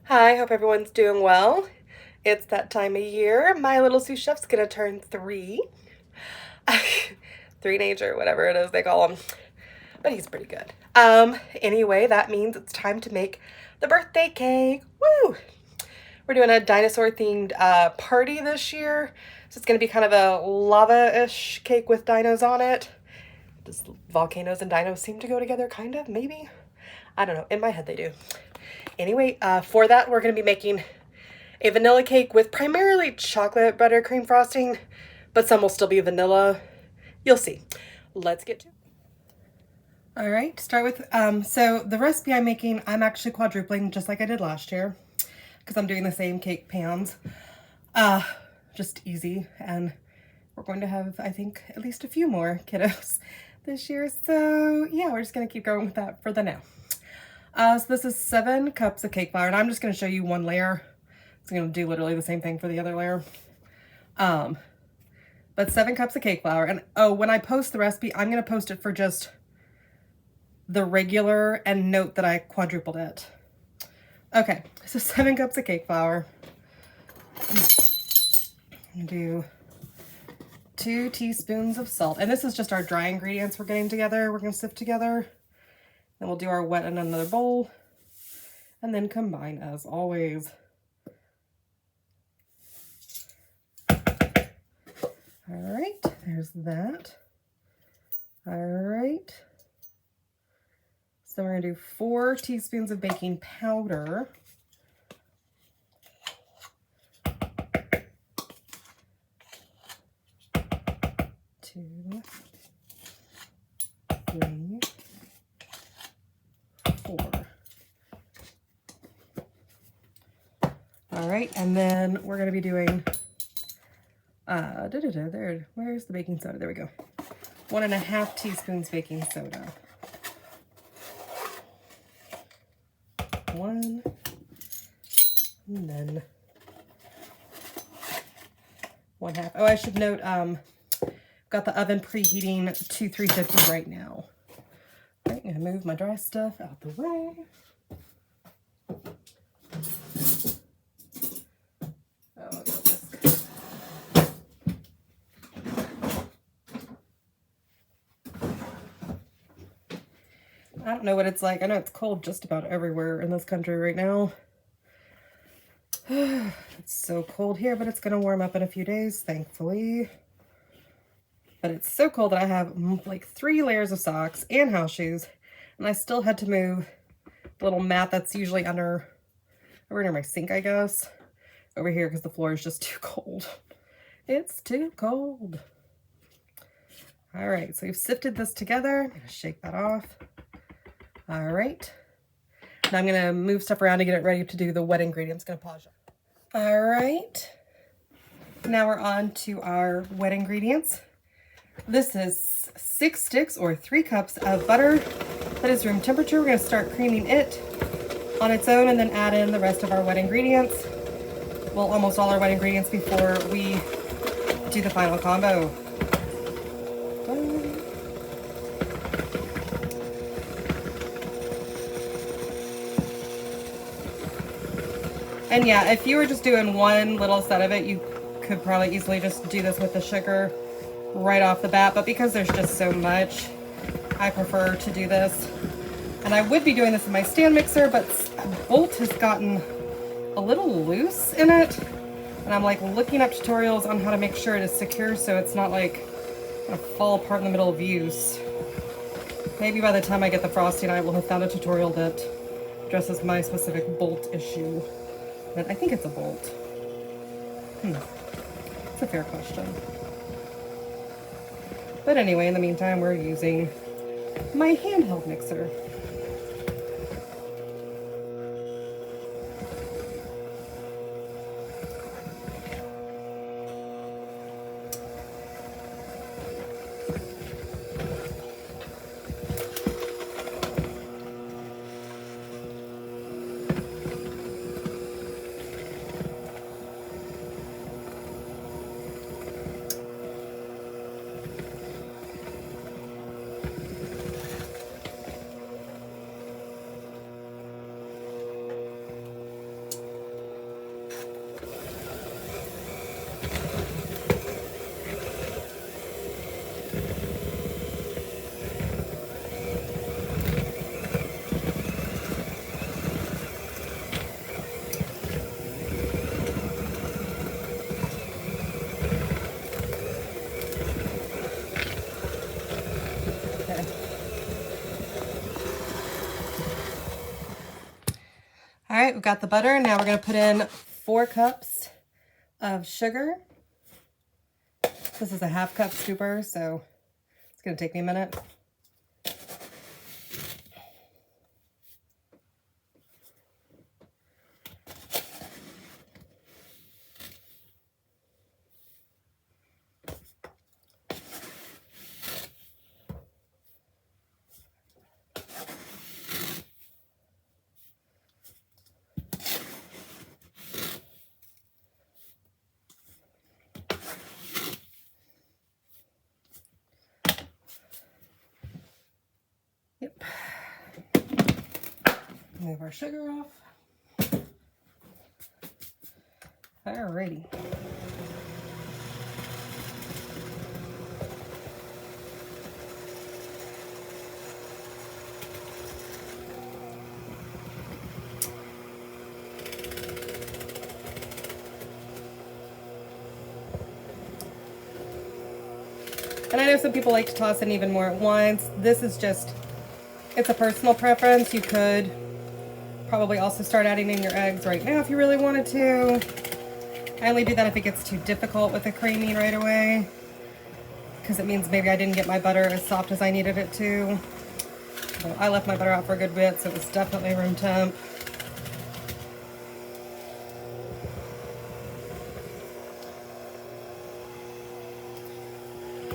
Hi, hope everyone's doing well. It's that time of year. My little sous chef's gonna turn 3. Three-nager, whatever it is they call him. But he's pretty good. Anyway, that means it's time to make the birthday cake. Woo! We're doing a dinosaur-themed party this year. So it's gonna be kind of a lava-ish cake with dinos on it. Does volcanoes and dinos seem to go together, kind of? Maybe? I don't know. In my head, they do. Anyway, for that, we're going to be making a vanilla cake with primarily chocolate buttercream frosting, but some will still be vanilla. You'll see. Let's get to it. All right, start with, so the recipe I'm making, I'm actually quadrupling just like I did last year because I'm doing the same cake pans. Just easy, and we're going to have, I think, at least a few more kiddos this year. So yeah, we're just going to keep going with that for the now. So this is 7 cups of cake flour, and I'm just going to show you one layer. It's going to do literally the same thing for the other layer. But 7 cups of cake flour. And oh, when I post the recipe, I'm going to post it for just the regular and note that I quadrupled it. Okay, so 7 cups of cake flour. I'm going to do 2 teaspoons of salt. And this is just our dry ingredients we're getting together. We're going to sift together. Then we'll do our wet in another bowl, and then combine as always. All right, there's that. All right. So we're gonna do 4 teaspoons of baking powder. 2, 3, 4. All right, and then we're going to be doing, there, where's the baking soda? There we go. 1.5 teaspoons baking soda. 1, and then 1/2. Oh, I should note, got the oven preheating to 350 right now. All right, I'm gonna move my dry stuff out the way. Oh, Whisk. I don't know what it's like. I know it's cold just about everywhere in this country right now. It's so cold here, but it's gonna warm up in a few days, thankfully. But it's so cold that I have like 3 layers of socks and house shoes, and I still had to move the little mat that's usually over near my sink, I guess, over here because the floor is just too cold. It's too cold. All right, so we've sifted this together. I'm gonna shake that off. All right. Now I'm gonna move stuff around to get it ready to do the wet ingredients. Gonna pause. All right. Now we're on to our wet ingredients. This is 6 sticks or 3 cups of butter that is room temperature. We're gonna start creaming it on its own and then add in the rest of our wet ingredients. Well, almost all our wet ingredients before we do the final combo. And yeah, if you were just doing one little set of it, you could probably easily just do this with the sugar right off the bat, but because there's just so much, I prefer to do this. And I would be doing this in my stand mixer, but a bolt has gotten a little loose in it, and I'm like looking up tutorials on how to make sure it is secure so it's not like gonna fall apart in the middle of use. Maybe by the time I get the frosting, I will have found a tutorial that addresses my specific bolt issue. But I think it's a bolt. It's a fair question. But anyway, in the meantime, we're using my handheld mixer. All right, we've got the butter. Now we're going to put in 4 cups of sugar. This is a 1/2 cup scooper, so it's going to take me a minute. Yep. Move our sugar off. Alrighty. And I know some people like to toss in even more at once. This is just, it's a personal preference. You could probably also start adding in your eggs right now if you really wanted to. I only do that if it gets too difficult with the creaming right away, because it means maybe I didn't get my butter as soft as I needed it to. So I left my butter out for a good bit, so it was definitely room temp.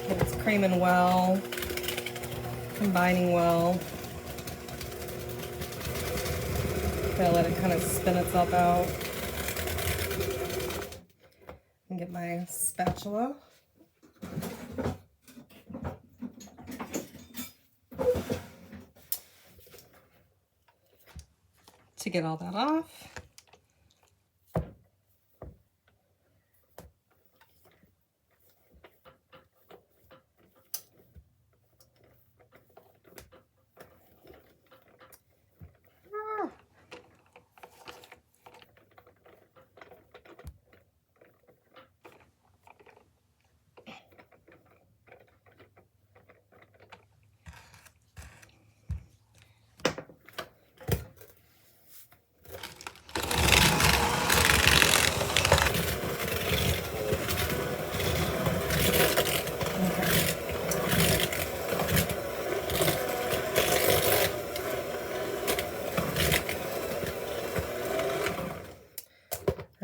It's creaming well, combining well. Gotta let it kind of spin itself out. And get my spatula. To get all that off.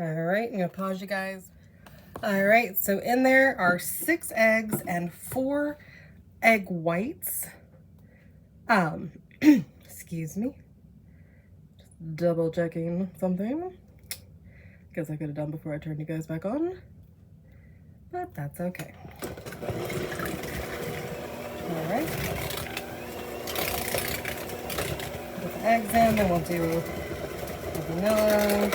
Alright, I'm going to pause you guys. Alright, so in there are 6 eggs and 4 egg whites. Excuse me. Just double checking something. Guess I could have done before I turned you guys back on. But that's okay. Alright. Put the eggs in, then we'll do the vanilla.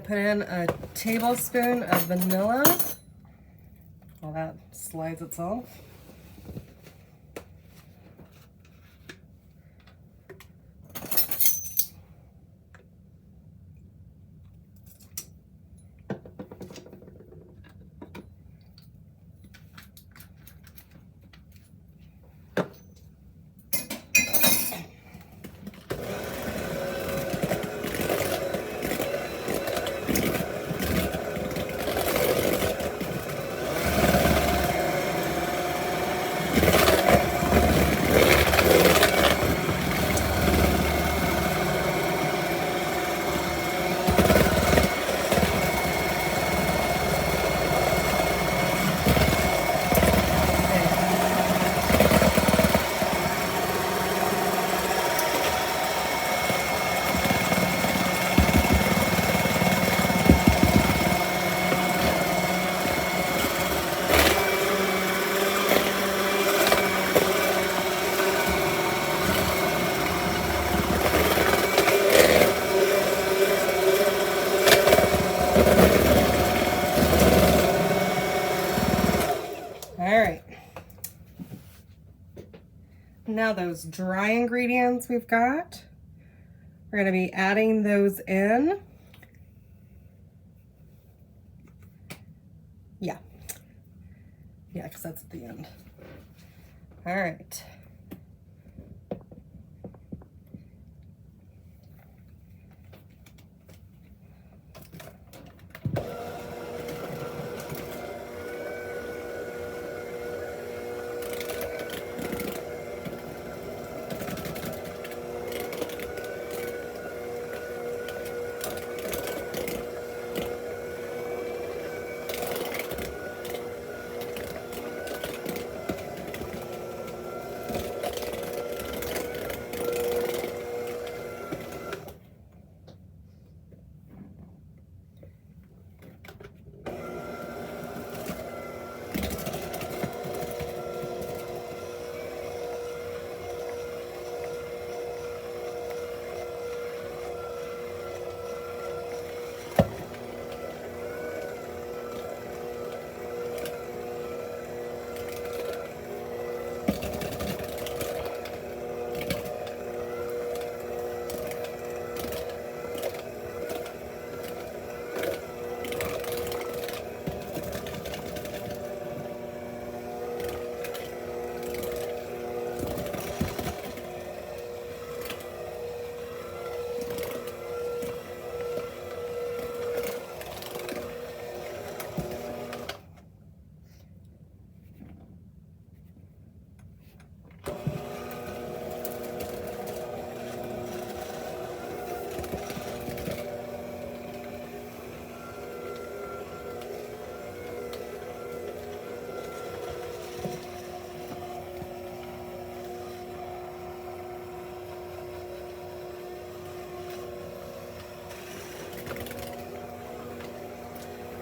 Put in a tablespoon of vanilla. Well, that slides itself. Now those dry ingredients we've got, we're going to be adding those in. Yeah, because that's at the end. All right.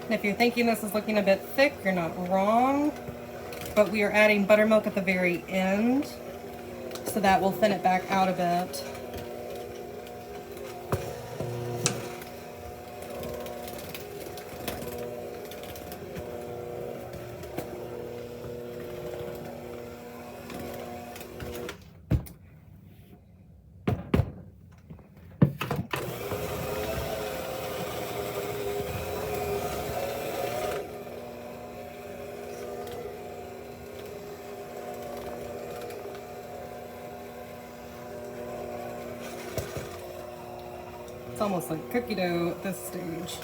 And if you're thinking this is looking a bit thick, you're not wrong, but we are adding buttermilk at the very end, so that will thin it back out a bit. It's almost like cookie dough at this stage.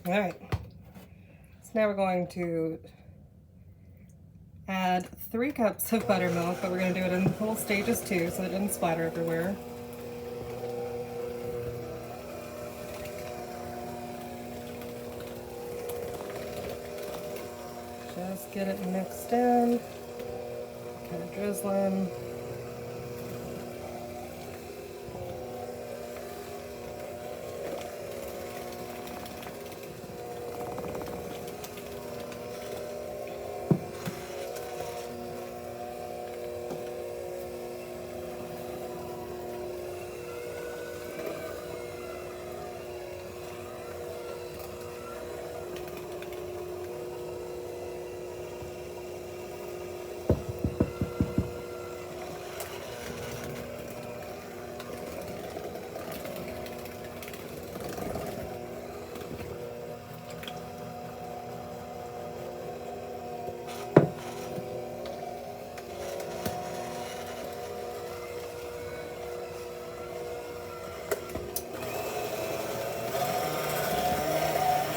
All right, so now we're going to add 3 cups of buttermilk, but we're going to do it in little stages too, so it doesn't splatter everywhere. Just get it mixed in, kind of drizzling.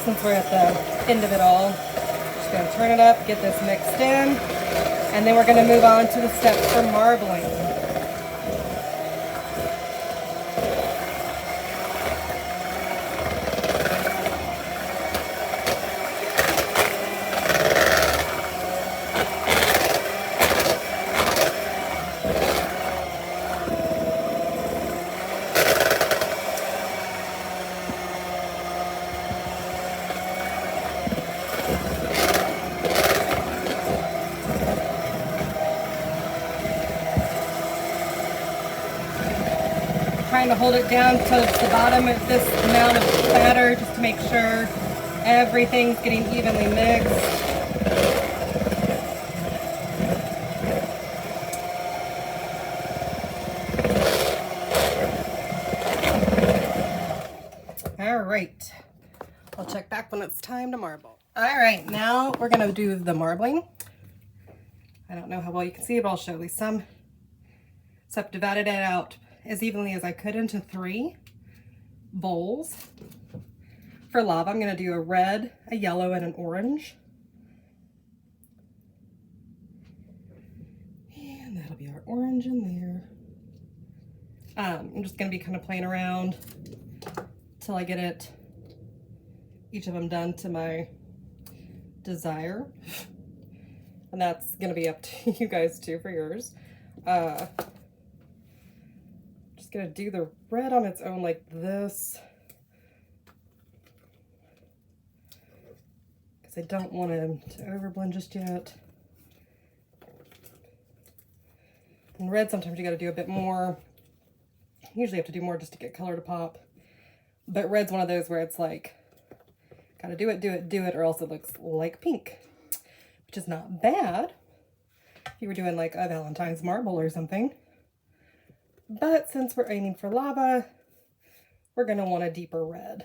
Since we're at the end of it all, just going to turn it up, get this mixed in, and then we're going to move on to the steps for marbling. kind of hold it down to the bottom of this amount of batter just to make sure everything's getting evenly mixed. All right, I'll check back when it's time to marble. All right, now we're gonna do the marbling. I don't know how well you can see, but I'll show you some. So I've divided it out as evenly as I could into 3 bowls. For lava, I'm gonna do a red, a yellow, and an orange. And that'll be our orange in there. I'm just gonna be kind of playing around till I get each of them done to my desire. And that's gonna be up to you guys too for yours. Just gonna do the red on its own like this, because I don't want him to overblend just yet. And red, sometimes you gotta do a bit more. Usually you have to do more just to get color to pop. But red's one of those where it's like, gotta do it, or else it looks like pink, which is not bad if you were doing like a Valentine's marble or something. But since we're aiming for lava, we're gonna want a deeper red.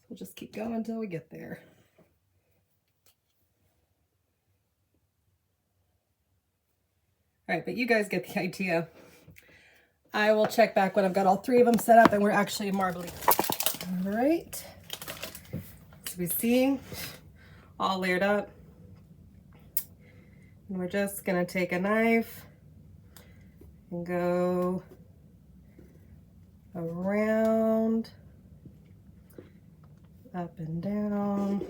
We'll just keep going until we get there. All right, but you guys get the idea. I will check back when I've got all 3 of them set up and we're actually marbling. All right, so we see all layered up. And we're just gonna take a knife and go around, up and down,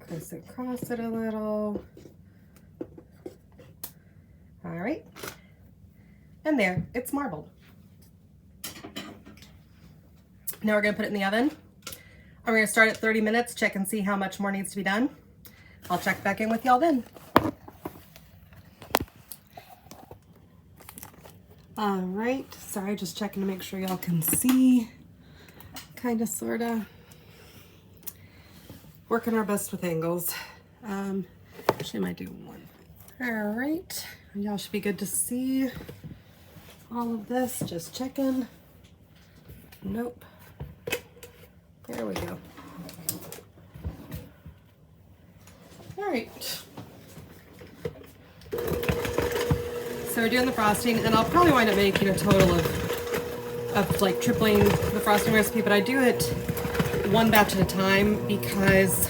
crisscross it a little. All right, and there, it's marbled. Now we're gonna put it in the oven. I'm gonna start at 30 minutes, check and see how much more needs to be done. I'll check back in with y'all then. All right, sorry, just checking to make sure y'all can see, kind of, sort of. Working our best with angles. Actually, I might do one. All right, y'all should be good to see all of this, just checking. Nope. There we go. All right. So we're doing the frosting, and I'll probably wind up making a total of like tripling the frosting recipe, but I do it one batch at a time because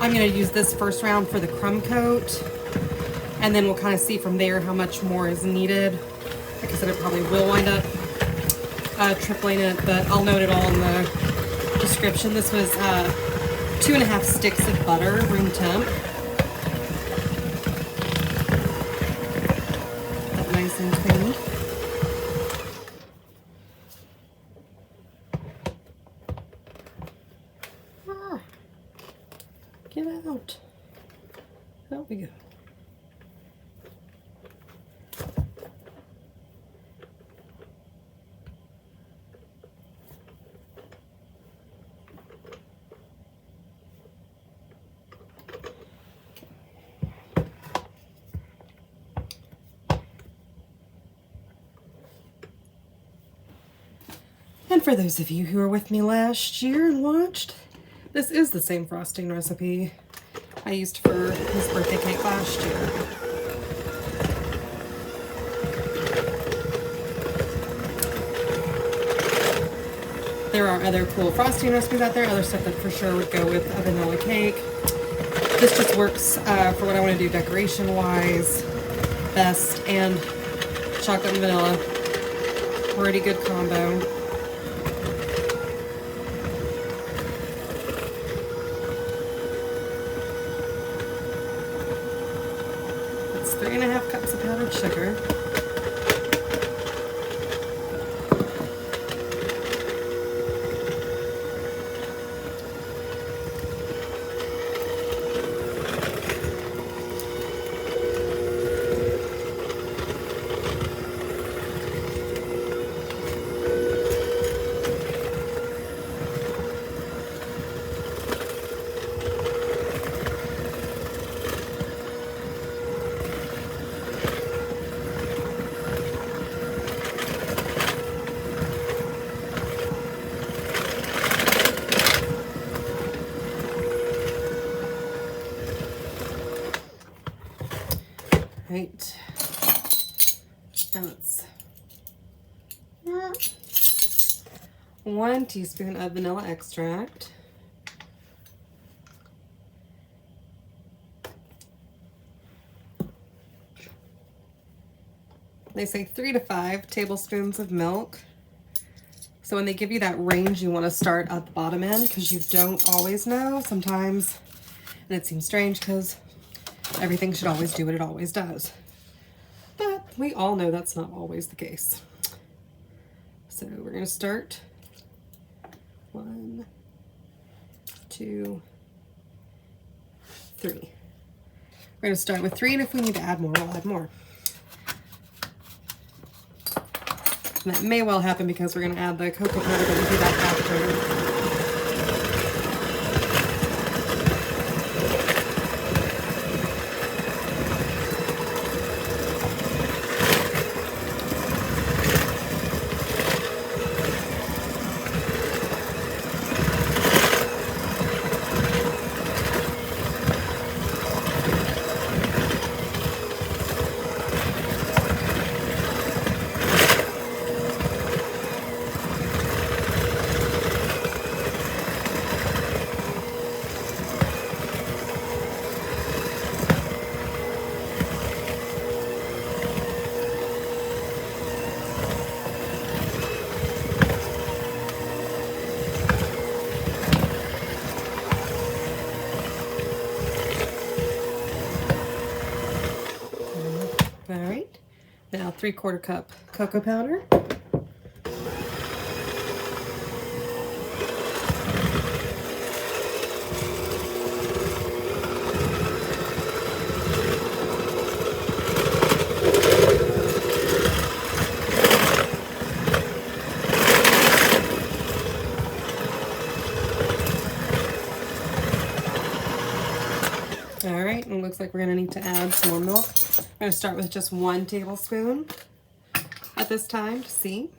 I'm gonna use this first round for the crumb coat, and then we'll kind of see from there how much more is needed. Like I said, I probably will wind up tripling it, but I'll note it all in the description. This was 2.5 sticks of butter, room temp. That nice and clean. Ah, get out. There we go. And for those of you who were with me last year and watched, this is the same frosting recipe I used for his birthday cake last year. There are other cool frosting recipes out there, other stuff that for sure would go with a vanilla cake. This just works for what I want to do decoration-wise best, and chocolate and vanilla, pretty good combo. It's 3.5 cups of powdered sugar. Right. Now it's 1 teaspoon of vanilla extract. They say 3 to 5 tablespoons of milk. So when they give you that range, you want to start at the bottom end because you don't always know sometimes. And it seems strange because everything should always do what it always does. But we all know that's not always the case. So we're going to start 1, 2, 3. We're going to start with 3, and if we need to add more, we'll add more. And that may well happen because we're going to add the cocoa powder, but we'll do that after. All right, now 3/4 cup cocoa powder. All right, and it looks like we're gonna need to add some more milk. I'm gonna start with just 1 tablespoon at this time to see.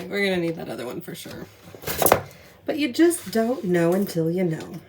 We're gonna need that other one for sure. But you just don't know until you know.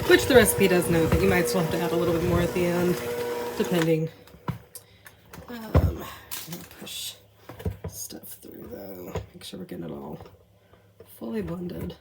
which the recipe does note that you might still have to add a little bit more at the end, depending. I'm gonna push stuff through though, make sure we're getting it all fully blended.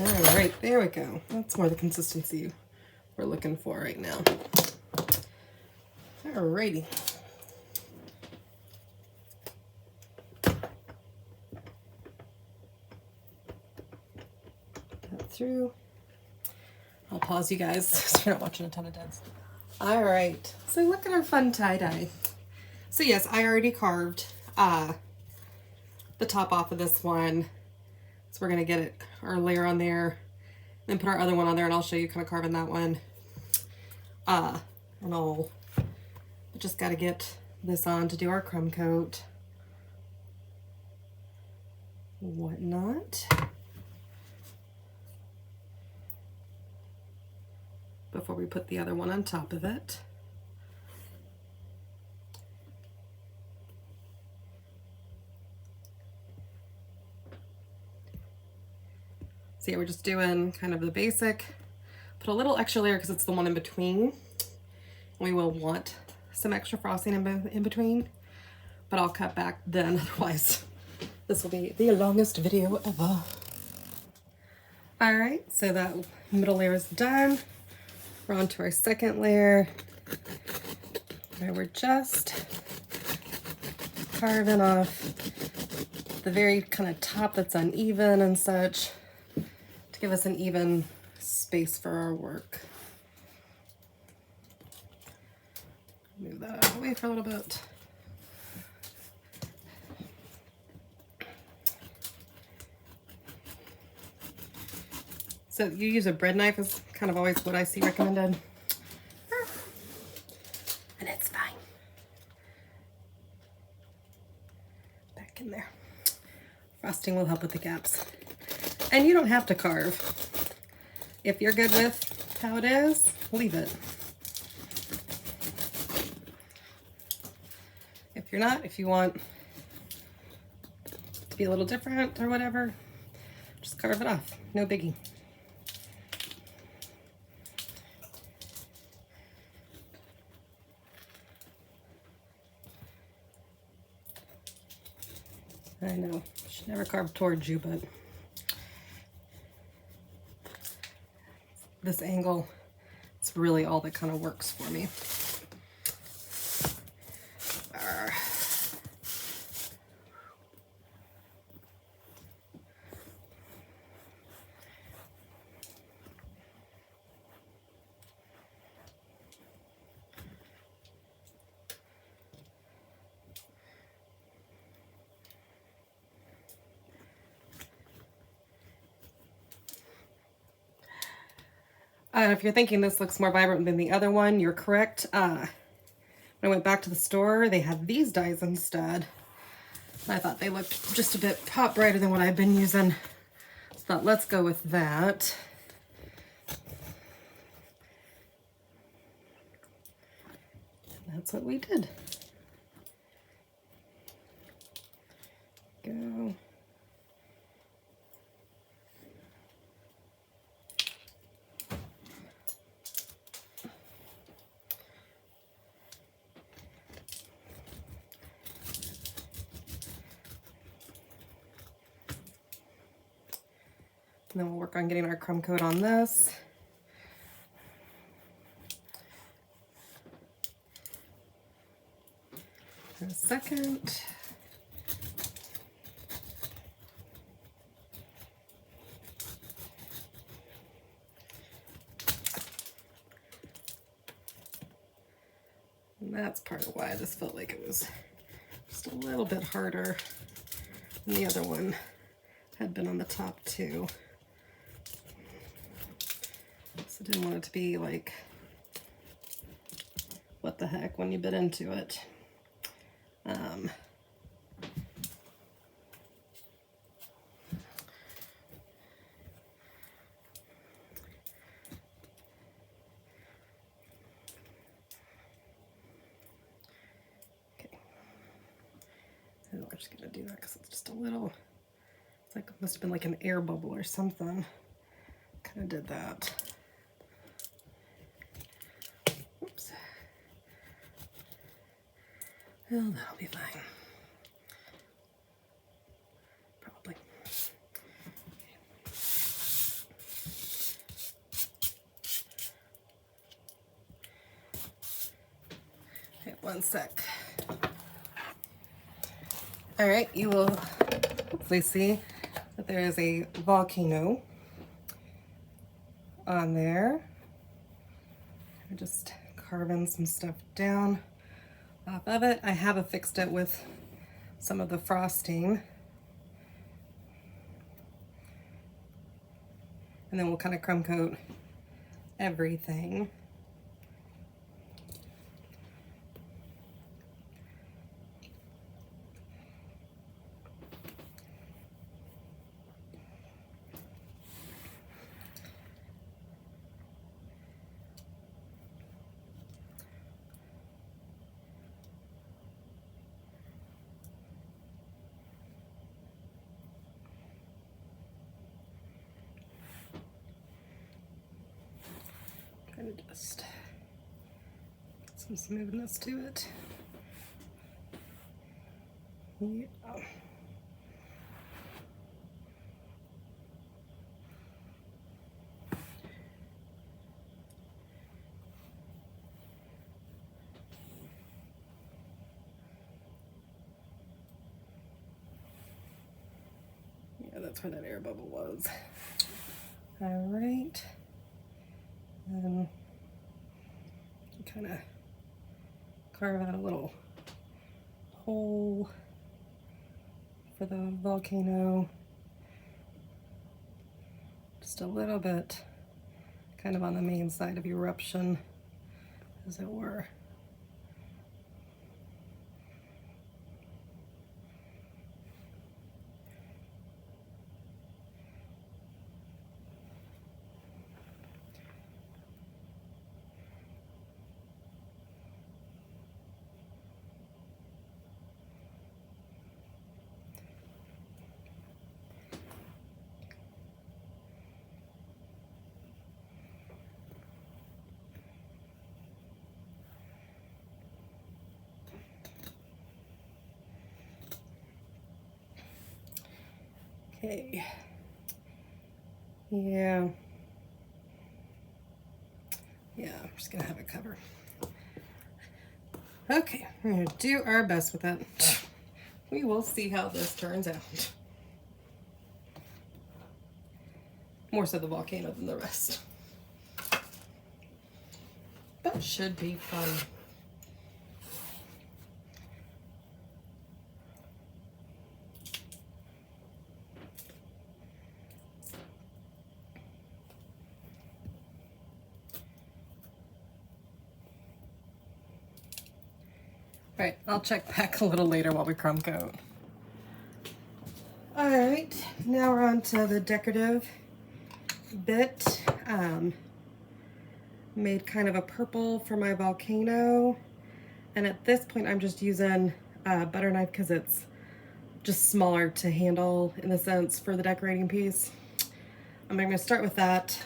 All right, there we go. That's more the consistency we're looking for right now. Alrighty. That through. I'll pause you guys so you're not watching a ton of deads. All right, so look at our fun tie-dye. So yes, I already carved the top off of this one. So we're gonna get our layer on there, then put our other one on there, and I'll show you kind of carving that one. And I'll just got to get this on to do our crumb coat. Whatnot. Before we put the other one on top of it. So yeah, we're just doing kind of the basic. Put a little extra layer because it's the one in between. We will want some extra frosting in between, but I'll cut back then, otherwise this will be the longest video ever. All right, so that middle layer is done. We're on to our second layer, where we're just carving off the very kind of top that's uneven and such to give us an even space for our work. Move that out of the way for a little bit. So you use a bread knife is kind of always what I see recommended. And it's fine. Back in there. Frosting will help with the gaps. And you don't have to carve. If you're good with how it is, leave it. If you're not, if you want to be a little different or whatever, just carve it off. No biggie. I know, should never carve towards you, but this angle, it's really all that kind of works for me. If you're thinking this looks more vibrant than the other one, you're correct. When I went back to the store, they had these dyes instead. I thought they looked just a bit pop brighter than what I've been using. So I thought, let's go with that. And that's what we did. And then we'll work on getting our crumb coat on this. For a second. And that's part of why this felt like it was just a little bit harder than the other one had been on the top too. So I didn't want it to be like, what the heck when you bit into it. And we're just gonna do that because it's just a little, it's like, it must have been like an air bubble or something. Kind of did that. Oops. Well, that'll be fine. Probably. Okay, one sec. All right, you will hopefully see that there is a volcano on there. I'm just carving some stuff down off of it. I have affixed it with some of the frosting. And then we'll kind of crumb coat everything. Kind of just get some smoothness to it. Yeah. Yeah, that's where that air bubble was. All right. Kind of carve out a little hole for the volcano. Just a little bit, kind of on the main side of eruption, as it were. Okay. Yeah. Yeah, I'm just gonna have it cover. Okay, we're gonna do our best with that. We will see how this turns out. More so the volcano than the rest. But should be fun. All right, I'll check back a little later while we crumb coat. All right, now we're on to the decorative bit. Made kind of a purple for my volcano. And at this point, I'm just using a butter knife because it's just smaller to handle in a sense for the decorating piece. I'm going to start with that,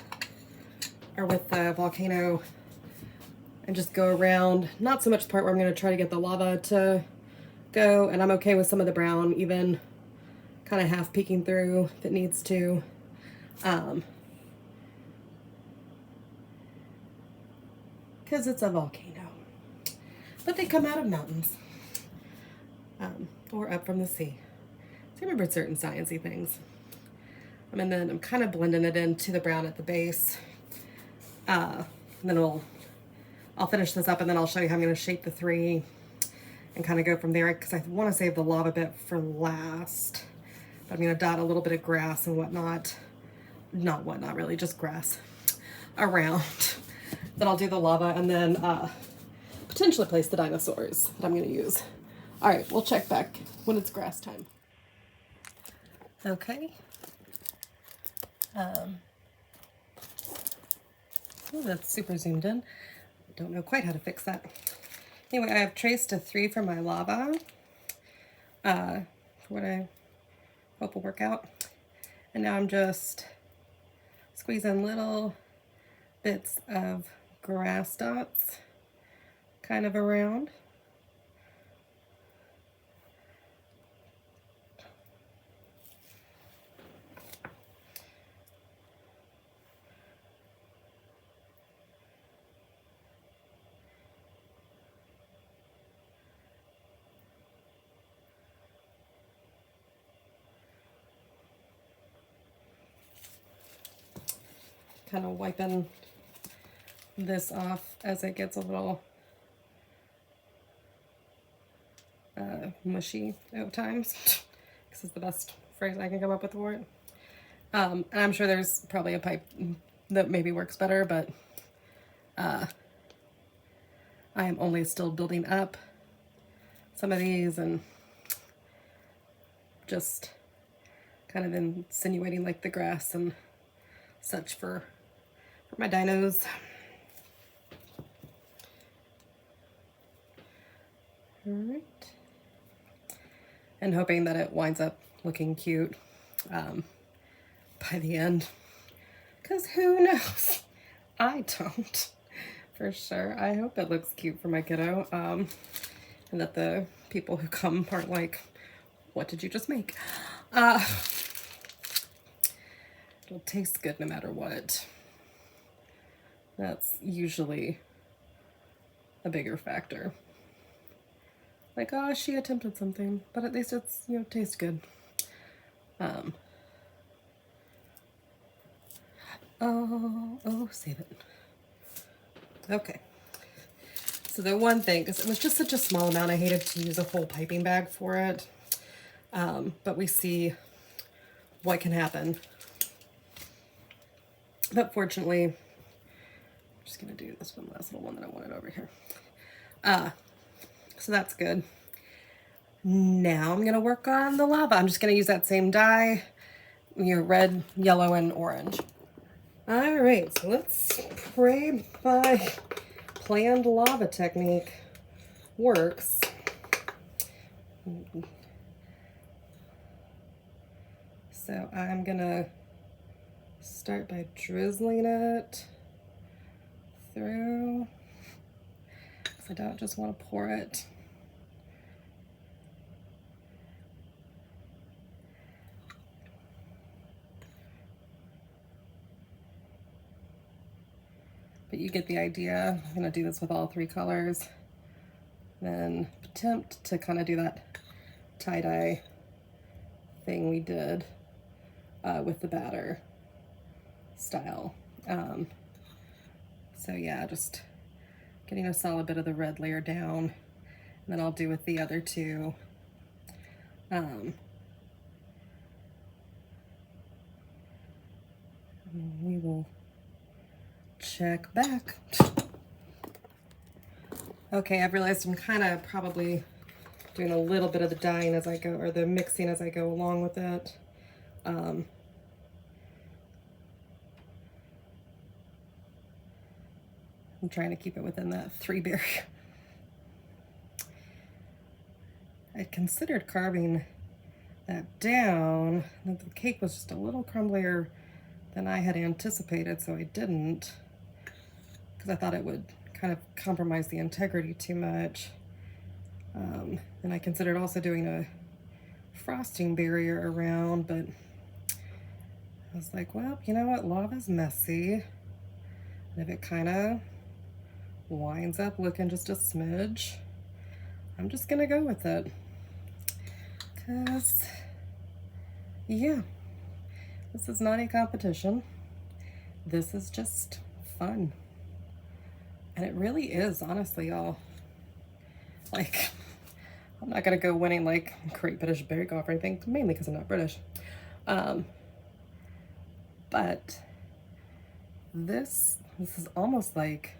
or with the volcano, and just go around, not so much the part where I'm going to try to get the lava to go, and I'm okay with some of the brown even kind of half peeking through if it needs to. Because it's a volcano. But they come out of mountains. Or up from the sea. So I remembered certain sciencey things. And then I'm kind of blending it into the brown at the base. And then I'll finish this up and then I'll show you how I'm going to shape the 3 and kind of go from there, because I want to save the lava bit for last. But I'm going to dot a little bit of grass and whatnot. Not whatnot really, just grass around. Then I'll do the lava and then potentially place the dinosaurs that I'm going to use. All right, we'll check back when it's grass time. Okay. Oh, that's super zoomed in. Don't know quite how to fix that. Anyway, I have traced a 3 for my lava. For what I hope will work out. And now I'm just squeezing little bits of grass dots kind of around. Kind of wiping this off as it gets a little mushy at times. This is the best phrase I can come up with for it. And I'm sure there's probably a pipe that maybe works better, but I am only still building up some of these and just kind of insinuating like the grass and such for my dinos. All right. And hoping that it winds up looking cute by the end. Because who knows? I don't, for sure. I hope it looks cute for my kiddo. And that the people who come aren't like, what did you just make? It'll taste good no matter what. That's usually a bigger factor. Like, oh, she attempted something, but at least it's, you know, tastes good. Oh, save it. Okay. So the one thing, because it was just such a small amount, I hated to use a whole piping bag for it. But we see what can happen. But fortunately, I'm just gonna do this one last little one that I wanted over here. So that's good. Now I'm gonna work on the lava. I'm just gonna use that same dye, you know, red, yellow, and orange. All right, so let's pray my planned lava technique works. So I'm gonna start by drizzling it through, because I don't just want to pour it. But you get the idea. I'm gonna do this with all 3 colors. Then attempt to kind of do that tie-dye thing we did with the batter style. So yeah, just getting a solid bit of the red layer down, and then I'll do with the other 2. We will check back. Okay, I've realized I'm kind of probably doing a little bit of the dyeing as I go, or the mixing as I go along with it. I'm trying to keep it within that 3 barrier. I considered carving that down. The cake was just a little crumblier than I had anticipated, so I didn't, because I thought it would kind of compromise the integrity too much. And I considered also doing a frosting barrier around, but I was like, well, you know what? Lava's messy. And if it kind of winds up looking just a smidge, I'm just gonna go with it. Cause, yeah, this is not a competition. This is just fun. And it really is, honestly, y'all. Like, I'm not gonna go winning like Great British Bake Off or anything, mainly because I'm not British. But this is almost like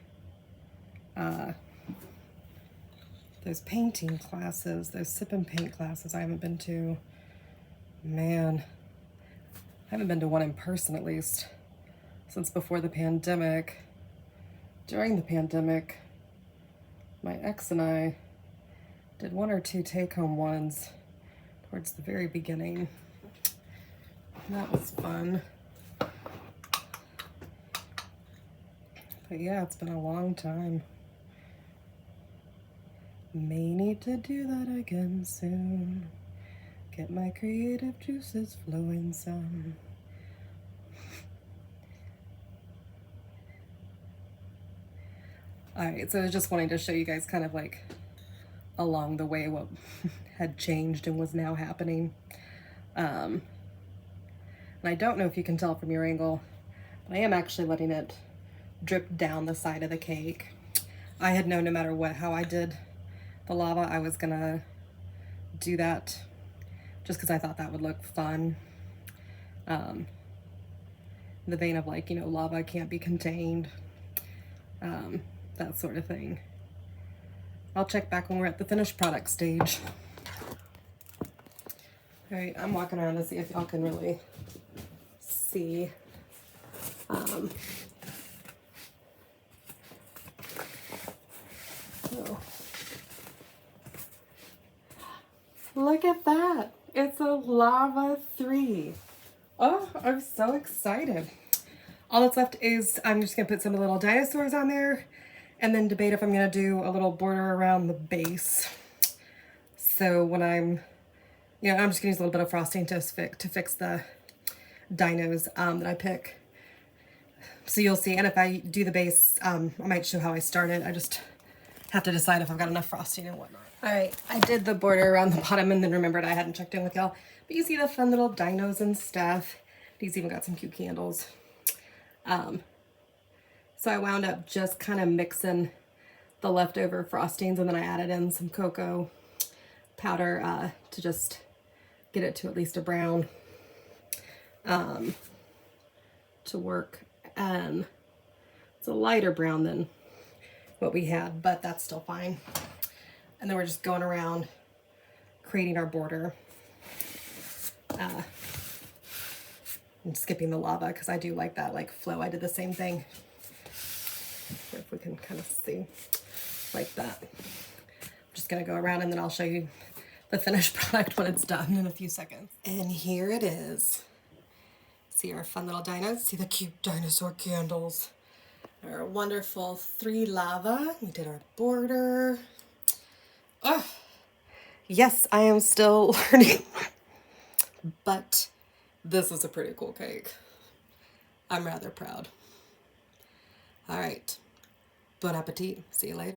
those painting classes, those sip and paint classes I haven't been to. Man, I haven't been to one in person at least since before the pandemic. During the pandemic, my ex and I did 1 or 2 take-home ones towards the very beginning. That was fun. But yeah, it's been a long time. May need to do that again soon. Get my creative juices flowing some. Alright, so I was just wanting to show you guys kind of like along the way what had changed and was now happening. And I don't know if you can tell from your angle, but I am actually letting it drip down the side of the cake. I had known no matter what, how I did the lava, I was gonna do that just because I thought that would look fun. In the vein of like, you know, lava can't be contained, that sort of thing. I'll check back when we're at the finished product stage. All right, I'm walking around to see if y'all can really see. Oh. Look at that. It's a lava 3. Oh, I'm so excited. All that's left is I'm just gonna put some little dinosaurs on there and then debate if I'm gonna do a little border around the base. So when I'm just gonna use a little bit of frosting to fix the dinos that I pick. So you'll see, and if I do the base, I might show how I started. I just have to decide if I've got enough frosting and whatnot. All right, I did the border around the bottom and then remembered I hadn't checked in with y'all. But you see the fun little dinos and stuff. These even got some cute candles. So I wound up just kind of mixing the leftover frostings, and then I added in some cocoa powder to just get it to at least a brown to work. And it's a lighter brown than what we had, but that's still fine. And then we're just going around creating our border. I'm skipping the lava because I do like that like flow. I did the same thing. If we can kind of see like that. I'm just gonna go around and then I'll show you the finished product when it's done in a few seconds. And here it is. See our fun little dinos? See the cute dinosaur candles. Our wonderful 3 lava. We did our border. Oh, yes, I am still learning. But this is a pretty cool cake. I'm rather proud. All right. Bon appetit. See you later.